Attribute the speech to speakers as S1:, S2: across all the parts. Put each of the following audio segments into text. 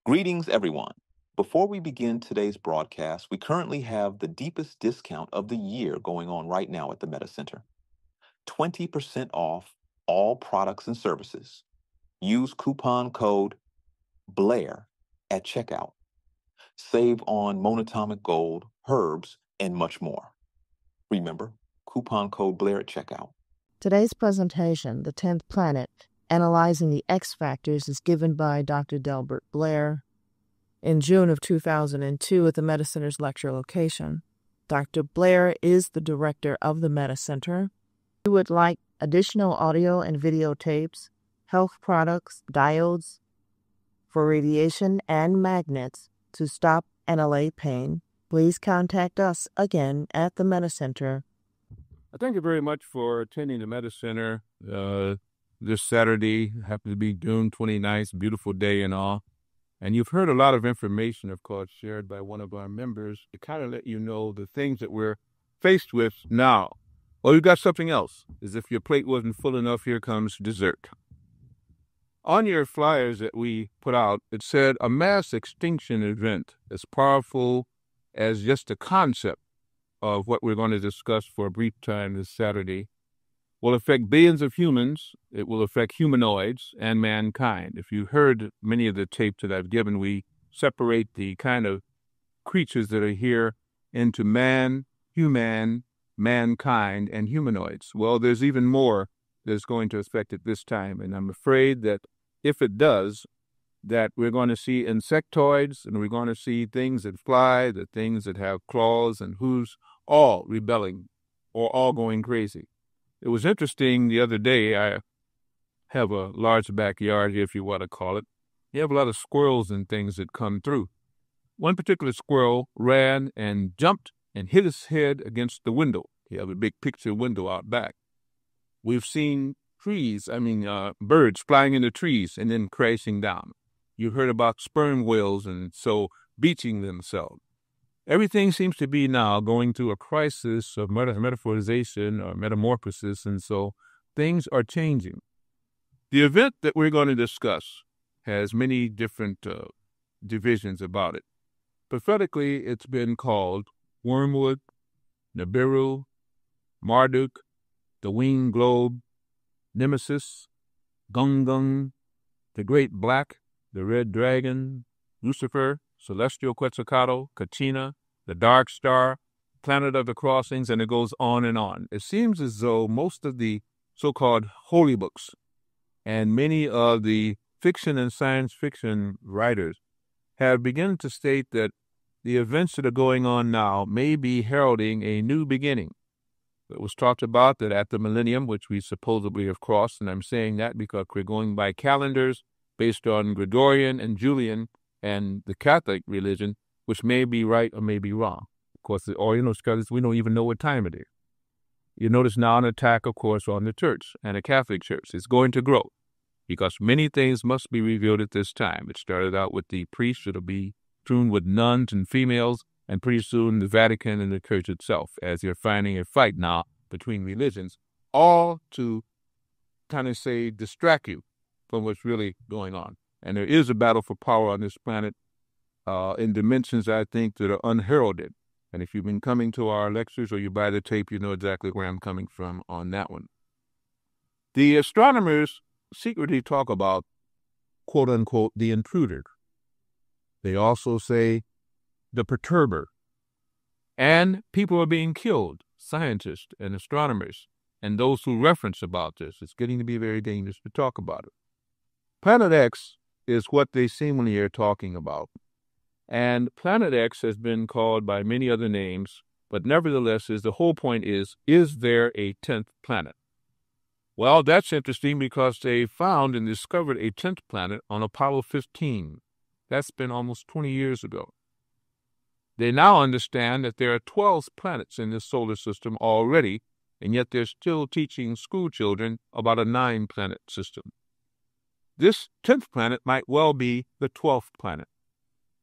S1: Greetings, everyone. Before we begin today's broadcast, we currently have the deepest discount of the year going on right now at the Meta Center. 20% off all products and services. Use coupon code BLAIR at checkout. Save on monatomic gold, herbs, and much more. Remember, coupon code BLAIR at checkout.
S2: Today's presentation, The 10th Planet, Analyzing the X Factors, is given by Dr. Delbert Blair in June of 2002 at the Meta Center's lecture location. Dr. Blair is the director of the Meta Center. If you would like additional audio and videotapes, health products, diodes for radiation, and magnets to stop and allay pain, please contact us again at the Meta Center.
S3: Thank you very much for attending the Meta Center this Saturday. Happens to be June 29th, beautiful day and all. And you've heard a lot of information, of course, shared by one of our members to kind of let you know the things that we're faced with now. Well, we've got something else. As if your plate wasn't full enough, here comes dessert. On your flyers that we put out, it said a mass extinction event as powerful as just a concept of what we're going to discuss for a brief time this Saturday will affect billions of humans. It will affect humanoids and mankind. If you heard many of the tapes that I've given, we separate the kind of creatures that are here into man, human, mankind, and humanoids. Well, there's even more that's going to affect it this time, and I'm afraid that if it does, that we're going to see insectoids, and we're going to see things that fly, the things that have claws and hooves, all rebelling or all going crazy. It was interesting the other day. I have a large backyard, if you want to call it. You have a lot of squirrels and things that come through. One particular squirrel ran and jumped and hit his head against the window. He had a big picture window out back. We've seen birds flying into trees and then crashing down. You heard about sperm whales and so beaching themselves. Everything seems to be now going through a crisis of metaphysician or metamorphosis, and so things are changing. The event that we're going to discuss has many different divisions about it. Prophetically, it's been called Wormwood, Nibiru, Marduk, the Winged Globe, Nemesis, Gungung, the Great Black, the Red Dragon, Lucifer, Celestial Quetzalcoatl, Kachina, the Dark Star, Planet of the Crossings, and it goes on and on. It seems as though most of the so-called holy books and many of the fiction and science fiction writers have begun to state that the events that are going on now may be heralding a new beginning. It was talked about that at the millennium, which we supposedly have crossed, and I'm saying that because we're going by calendars based on Gregorian and Julian and the Catholic religion, which may be right or may be wrong. Of course, the Oriental scholars, we don't even know what time it is. You notice now an attack, of course, on the church and the Catholic Church. It's going to grow because many things must be revealed at this time. It started out with the priests. It'll be soon with nuns and females, and pretty soon the Vatican and the church itself, as you're finding a fight now between religions, all to kind of say distract you from what's really going on. And there is a battle for power on this planet in dimensions, I think, that are unheralded. And if you've been coming to our lectures or you buy the tape, you know exactly where I'm coming from on that one. The astronomers secretly talk about, quote unquote, the intruder. They also say the perturber. And people are being killed, scientists and astronomers, and those who reference about this. It's getting to be very dangerous to talk about it. Planet X is what they seemingly are talking about. And Planet X has been called by many other names, but nevertheless, the whole point is there a 10th planet? Well, that's interesting because they found and discovered a 10th planet on Apollo 15. That's been almost 20 years ago. They now understand that there are 12 planets in this solar system already, and yet they're still teaching school children about a 9-planet system. This 10th planet might well be the 12th planet,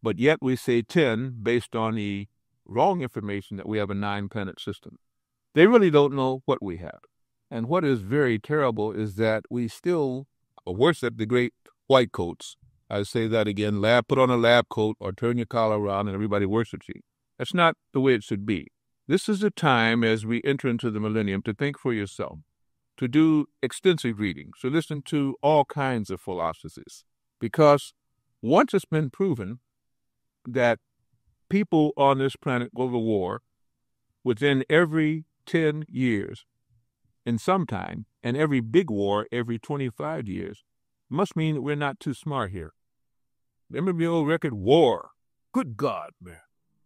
S3: but yet we say 10 based on the wrong information that we have a 9-planet system. They really don't know what we have. And what is very terrible is that we still worship the great white coats I say that again, put on a lab coat or turn your collar around and everybody worships you. That's not the way it should be. This is a time as we enter into the millennium to think for yourself, to do extensive reading, to listen to all kinds of philosophies. Because once it's been proven that people on this planet go to war within every 10 years in some time, and every big war every 25 years, must mean that we're not too smart here. Remember the old record, war. Good God, man.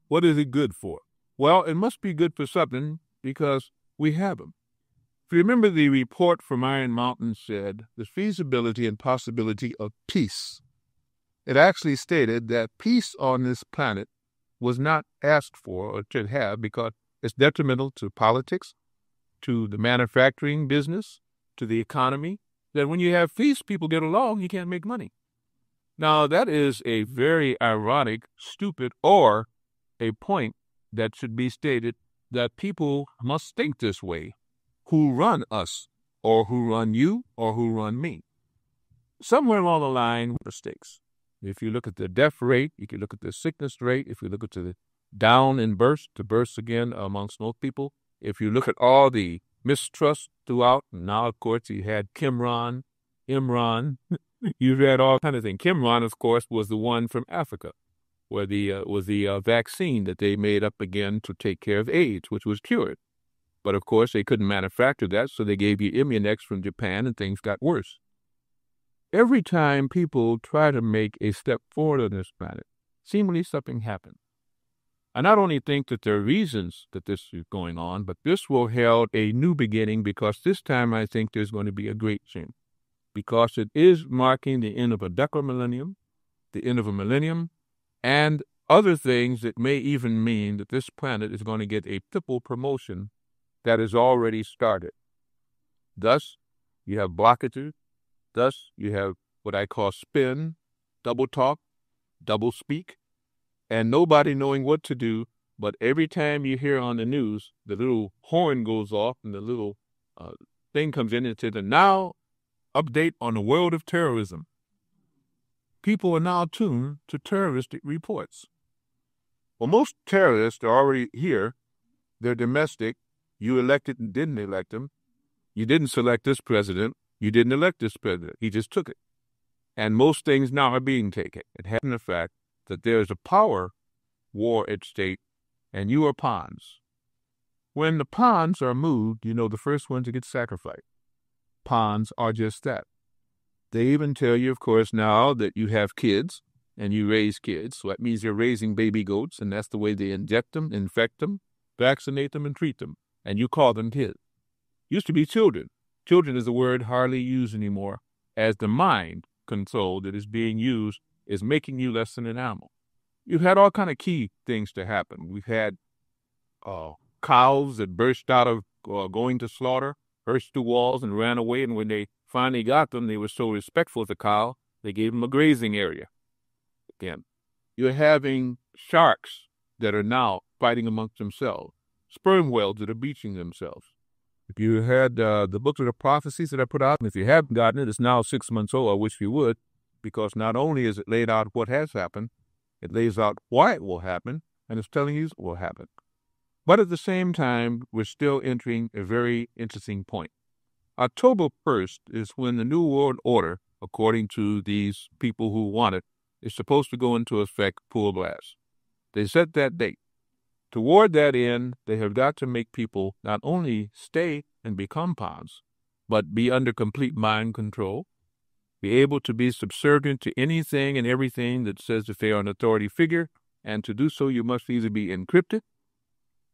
S3: What is it good for? Well, it must be good for something because we have them. If you remember, the report from Iron Mountain said the feasibility and possibility of peace. It actually stated that peace on this planet was not asked for or should have because it's detrimental to politics, to the manufacturing business, to the economy. That when you have peace, people get along, you can't make money. Now, that is a very ironic, stupid, or a point that should be stated that people must think this way, who run us, or who run you, or who run me. Somewhere along the line, mistakes. If you look at the death rate, you can look at the sickness rate, if you look at the down and burst, to burst again amongst most people, if you look at all the mistrust throughout, and now, of course, you had Imran, you've had all kind of things. Imran, of course, was the one from Africa, where was the vaccine that they made up again to take care of AIDS, which was cured. But, of course, they couldn't manufacture that, so they gave you Immunex from Japan, and things got worse. Every time people try to make a step forward on this planet, seemingly something happens. I not only think that there are reasons that this is going on, but this will herald a new beginning because this time I think there's going to be a great change. Because it is marking the end of a decamillennium, the end of a millennium, and other things that may even mean that this planet is going to get a triple promotion that has already started. Thus, you have blockages. Thus, you have what I call spin, double talk, double speak, and nobody knowing what to do, but every time you hear on the news, the little horn goes off and the little thing comes in and says, and now, update on the world of terrorism. People are now tuned to terroristic reports. Well, most terrorists are already here. They're domestic. You elected and didn't elect them. You didn't select this president. You didn't elect this president. He just took it. And most things now are being taken. It has the fact that there's a power war at stake, and you are pawns. When the pawns are moved, the first one to get sacrificed. Pawns are just that. They even tell you, of course, now that you have kids and you raise kids. So that means you're raising baby goats, and that's the way they inject them, infect them, vaccinate them, and treat them. And you call them kids. Used to be children. Children is a word hardly used anymore, as the mind control that is being used is making you less than an animal. You've had all kind of key things to happen. We've had cows that burst out of going to slaughter, burst through walls and ran away, and when they finally got them, they were so respectful of the cow, they gave them a grazing area. Again, you're having sharks that are now fighting amongst themselves, sperm whales that are beaching themselves. If you had the book of the prophecies that I put out, and if you haven't gotten it, it's now 6 months old. I wish you would, because not only is it laid out what has happened, it lays out why it will happen, and it's telling you it will happen. But at the same time, we're still entering a very interesting point. October 1st is when the New World Order, according to these people who want it, is supposed to go into effect full blast. They set that date. Toward that end, they have got to make people not only stay and become pawns, but be under complete mind control, be able to be subservient to anything and everything that says that they are an authority figure, and to do so you must either be encrypted,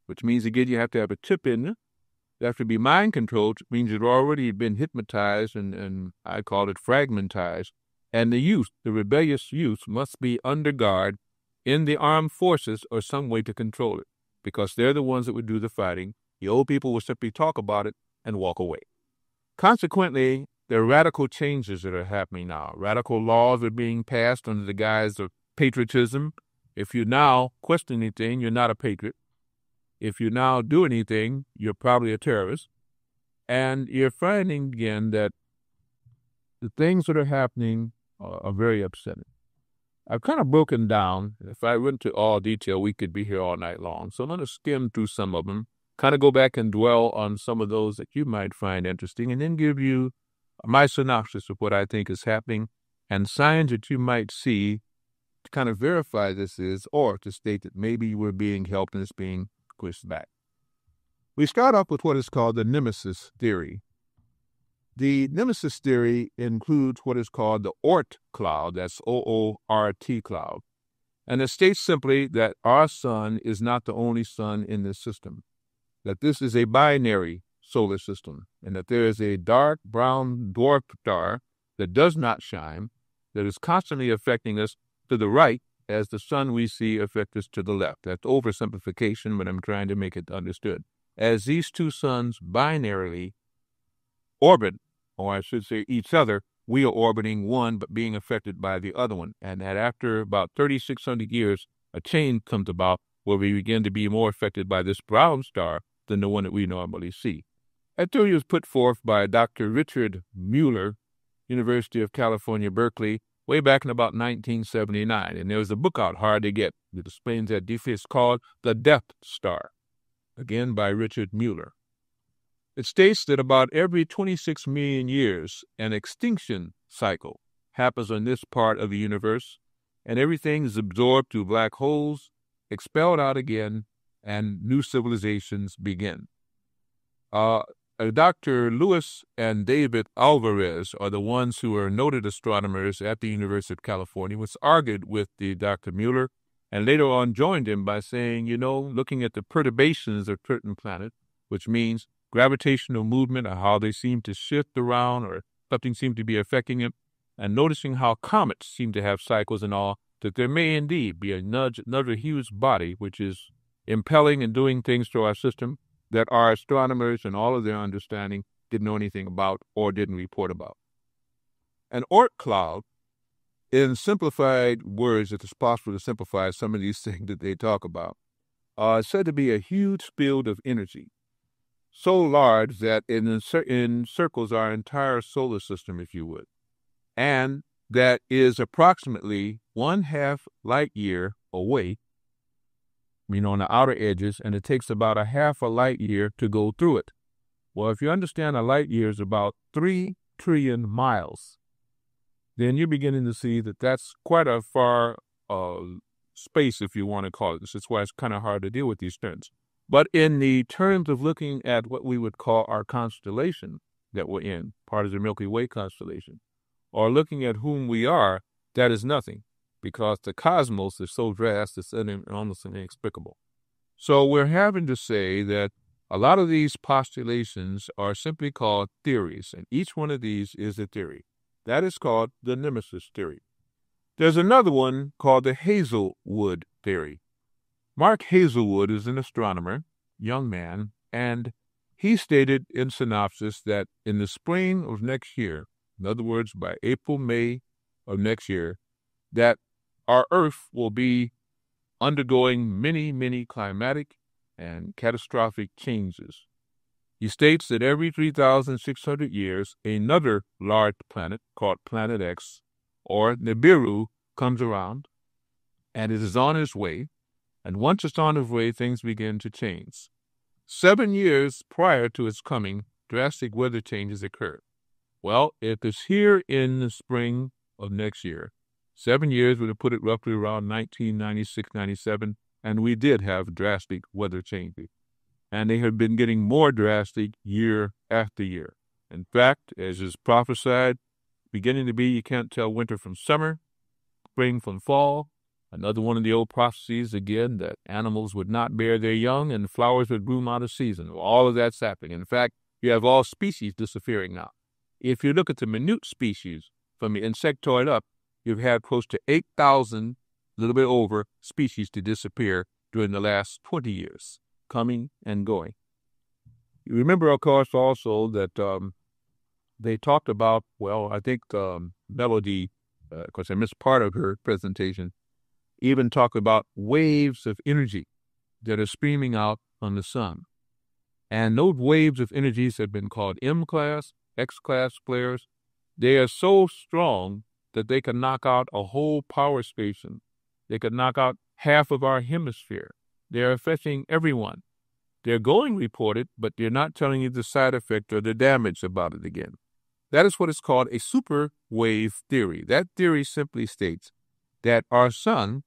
S3: which means again you have to have a chip in you. You have to be mind controlled, which means you've already been hypnotized and I call it fragmentized. And the youth, the rebellious youth, must be under guard in the armed forces or some way to control it, because they're the ones that would do the fighting. The old people will simply talk about it and walk away. Consequently, there are radical changes that are happening now. Radical laws are being passed under the guise of patriotism. If you now question anything, you're not a patriot. If you now do anything, you're probably a terrorist. And you're finding again that the things that are happening are very upsetting. I've kind of broken down. If I went to all detail, we could be here all night long. So I'm going to skim through some of them, kind of go back and dwell on some of those that you might find interesting, and then give you my synopsis of what I think is happening and signs that you might see to kind of verify this is, or to state that maybe we're being helped and it's being pushed back. We start off with what is called the nemesis theory. The nemesis theory includes what is called the Oort cloud, that's O-O-R-T cloud, and it states simply that our sun is not the only sun in this system, that this is a binary solar system, and that there is a dark brown dwarf star that does not shine, that is constantly affecting us to the right as the sun we see affects us to the left. That's oversimplification, but I'm trying to make it understood. As these two suns binarily orbit, or I should say each other, we are orbiting one but being affected by the other one. And that after about 3,600 years, a change comes about where we begin to be more affected by this brown star than the one that we normally see. That theory was put forth by Dr. Richard Mueller, University of California, Berkeley, way back in about 1979. And there was a book out, hard to get, that explains that defense called The Death Star, again by Richard Mueller. It states that about every 26 million years, an extinction cycle happens on this part of the universe, and everything is absorbed through black holes, expelled out again, and new civilizations begin. Dr. Lewis and David Alvarez are the ones who are noted astronomers at the University of California, which argued with the Dr. Mueller, and later on joined him by saying, looking at the perturbations of certain planets, which means gravitational movement or how they seem to shift around or something seems to be affecting it, and noticing how comets seem to have cycles and all, that there may indeed be another huge body which is impelling and doing things to our system that our astronomers and all of their understanding didn't know anything about or didn't report about. An Oort cloud, in simplified words, if it's possible to simplify some of these things that they talk about, is said to be a huge field of energy, so large that it encircles our entire solar system, if you would, and that is approximately 1/2 light year away, on the outer edges, and it takes about 1/2 a light year to go through it. Well, if you understand a light year is about 3 trillion miles, then you're beginning to see that that's quite a far space, if you want to call it. This is why it's kind of hard to deal with these terms. But in the terms of looking at what we would call our constellation that we're in, part of the Milky Way constellation, or looking at whom we are, that is nothing, because the cosmos is so vast, it's almost inexplicable. So we're having to say that a lot of these postulations are simply called theories, and each one of these is a theory. That is called the nemesis theory. There's another one called the Hazelwood theory. Mark Hazelwood is an astronomer, young man, and he stated in synopsis that in the spring of next year, in other words, by April, May of next year, that our Earth will be undergoing many, many climatic and catastrophic changes. He states that every 3,600 years, another large planet called Planet X, or Nibiru, comes around, and it is on its way. And once it's on its way, things begin to change. 7 years prior to its coming, drastic weather changes occur. Well, if it's here in the spring of next year, 7 years would have put it roughly around 1996, 97, and we did have drastic weather changes. And they have been getting more drastic year after year. In fact, as is prophesied, beginning to be, you can't tell winter from summer, spring from fall. Another one of the old prophecies, again, that animals would not bear their young and flowers would bloom out of season. All of that's happening. In fact, you have all species disappearing now. If you look at the minute species, from the insectoid up, you've had close to 8,000, a little bit over, species to disappear during the last 20 years, coming and going. You remember, of course, also that they talked about, I think Melody, of course, I missed part of her presentation, even talk about waves of energy that are streaming out on the sun. And those waves of energies have been called M-class, X-class flares. They are so strong that they can knock out a whole power station. They could knock out half of our hemisphere. They're affecting everyone. They're going reported, but they're not telling you the side effect or the damage about it again. That is what is called a super wave theory. That theory simply states that our sun,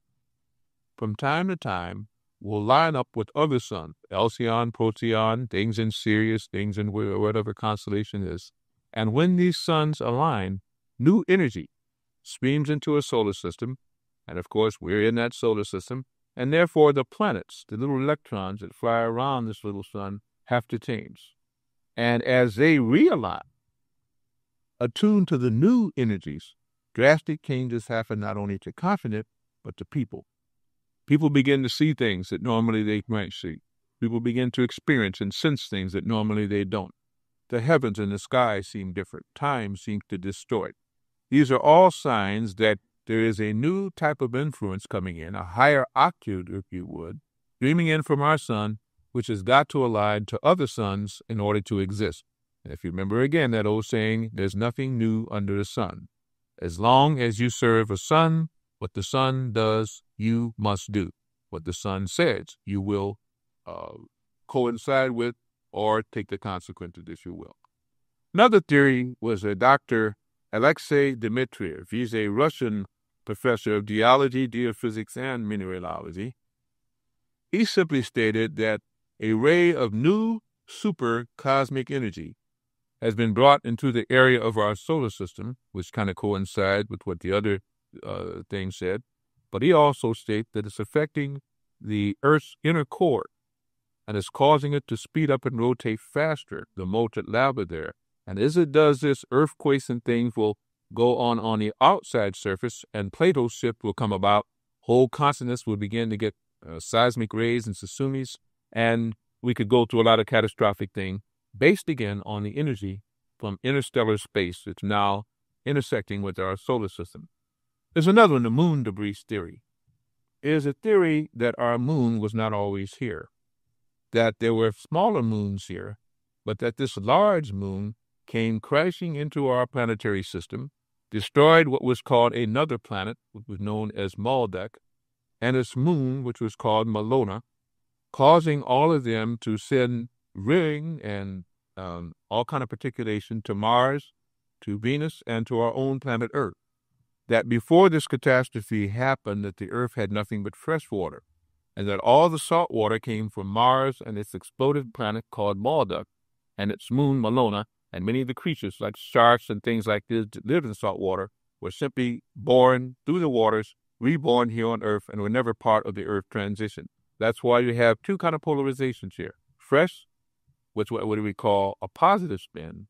S3: from time to time, will line up with other suns, Alcyon, Procyon, things in Sirius, things in whatever constellation is. And when these suns align, new energy streams into a solar system. And of course, we're in that solar system. And therefore, the planets, the little electrons that fly around this little sun, have to change. And as they realign, attuned to the new energies, drastic changes happen not only to continent, but to people. People begin to see things that normally they might see. People begin to experience and sense things that normally they don't. The heavens and the sky seem different. Time seems to distort. These are all signs that there is a new type of influence coming in, a higher octave, if you would, streaming in from our sun, which has got to align to other suns in order to exist. And if you remember again that old saying, there's nothing new under the sun. As long as you serve a sun, what the sun does, you must do. What the sun says, you will coincide with or take the consequences, if you will. Another theory was a Dr. Alexei Dmitriev. He's a Russian professor of geology, geophysics, and mineralogy. He simply stated that a ray of new super cosmic energy has been brought into the area of our solar system, which kind of coincides with what the other thing said. But he also states that it's affecting the Earth's inner core and is causing it to speed up and rotate faster, the molten lava there. And as it does this, earthquakes and things will go on the outside surface, and Plato's shift will come about. Whole continents will begin to get seismic rays and tsunamis, and we could go through a lot of catastrophic things based again on the energy from interstellar space that's now intersecting with our solar system. There's another one, the moon debris theory. It is a theory that our moon was not always here, that there were smaller moons here, but that this large moon came crashing into our planetary system, destroyed what was called another planet, which was known as Maldek, and its moon, which was called Malona, causing all of them to send ring and all kind of particulation to Mars, to Venus, and to our own planet Earth. That before this catastrophe happened, that the Earth had nothing but fresh water, and that all the salt water came from Mars and its exploded planet called Maldek, and its moon Malona, and many of the creatures like sharks and things like this that live in salt water were simply born through the waters, reborn here on Earth, and were never part of the Earth transition. That's why you have two kind of polarizations here. Fresh, which what we call a positive spin,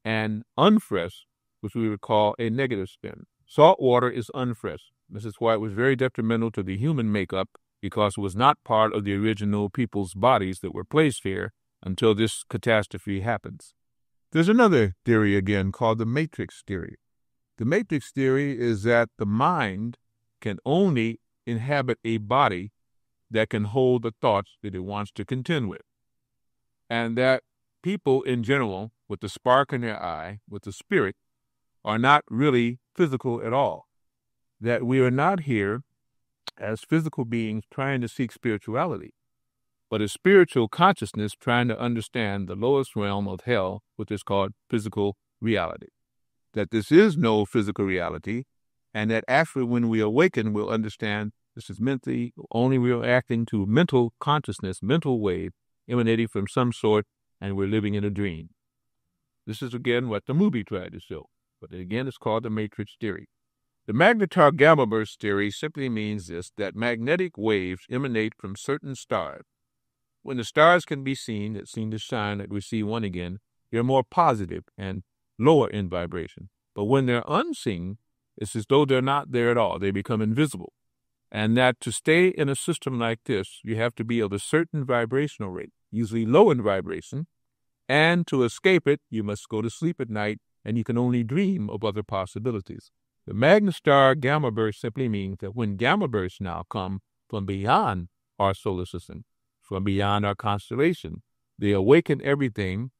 S3: and unfresh, which we would call a negative spin. Salt water is unfresh. This is why it was very detrimental to the human makeup, because it was not part of the original people's bodies that were placed here until this catastrophe happens. There's another theory again called the matrix theory. The matrix theory is that the mind can only inhabit a body that can hold the thoughts that it wants to contend with. And that people in general, with the spark in their eye, with the spirit, are not really physical at all. That we are not here as physical beings trying to seek spirituality, but a spiritual consciousness trying to understand the lowest realm of hell, which is called physical reality. That this is no physical reality, and that after when we awaken, we'll understand this is mentally only reacting to mental consciousness, mental wave emanating from some sort, and we're living in a dream. This is again what the movie tried to show, but again it's called the matrix theory. The magnetar gamma burst theory simply means this, that magnetic waves emanate from certain stars. When the stars can be seen, that seem to shine, like we see one again, they're more positive and lower in vibration. But when they're unseen, it's as though they're not there at all. They become invisible. And that to stay in a system like this, you have to be of a certain vibrational rate, usually low in vibration. And to escape it, you must go to sleep at night, and you can only dream of other possibilities. The magnetar gamma burst simply means that when gamma bursts now come from beyond our solar system, from beyond our constellation, they awaken everything.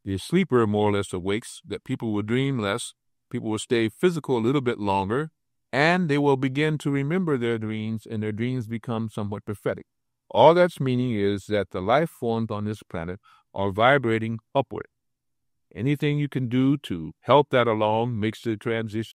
S3: The sleeper more or less awakes, that people will dream less, people will stay physical a little bit longer, and they will begin to remember their dreams, and their dreams become somewhat prophetic. All that's meaning is that the life forms on this planet are vibrating upward. Anything you can do to help that along makes the transition